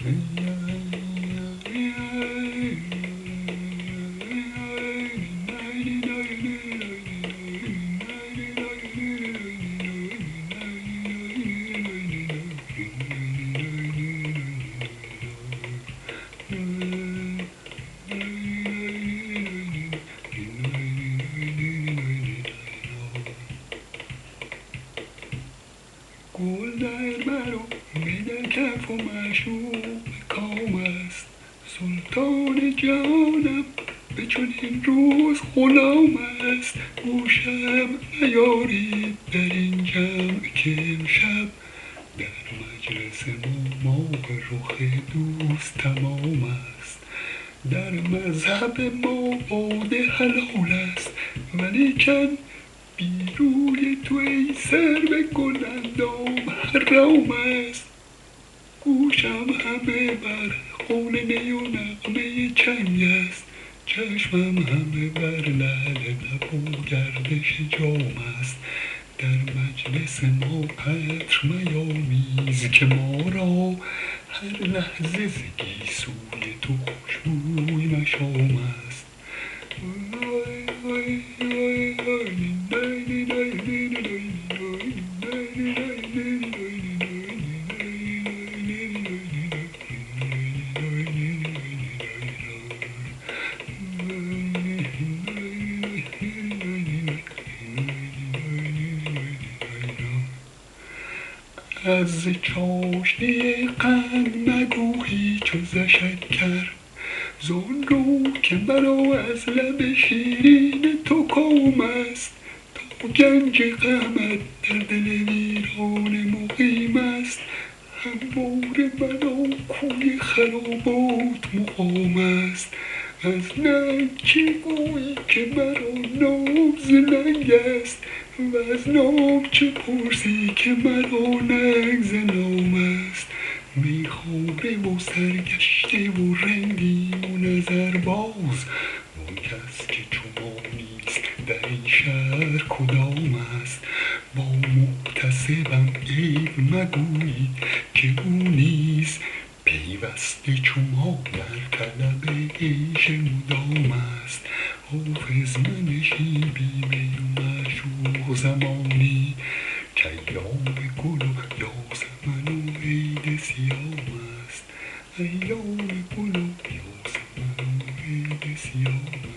گل در برو در کف و معشوق کام است، سلطان جانم به چنین روز غلام است. گوشم نیارید در این جمع که امشب در مجلس ما به رخ دوست تمام است. در مذهب ما باده حلال است، ولیکن بی روی تو ای سرو گل اندام حرام است. گوشم همه بر خون نی و نغمه چنگ است، چشمم همه بر لعل لب و گردش جام است. در مجلس ما عطر میامیز که ما را هر لحظه ز گیسوی تو خوشبوی مشام است. از چاشنی قند مگو هیچ و ز شکر، زان رو که مرا از لب شیرین تو کام است. تا گنج غمت در دل ویران مقیم است، همواره من کوی خرابات مقام است. از ننگ چه گویی که مرا نام ز ننگ است، وز نام چه پرسی که مرا ننگ ز نام است. میخواره و سرگشته و رندیم و نظرباز، وان کس که چو ما نیست در این شهر کدام است. با محتسبم عیب مگویید که او نیز پیوسته چو ما در طلب عیش مدام است. حافظ منشین بی می و معشوق زمانی، کایام گل و یاسمن و عید صیام است. ایام گل و یاسمن و عید صیام است.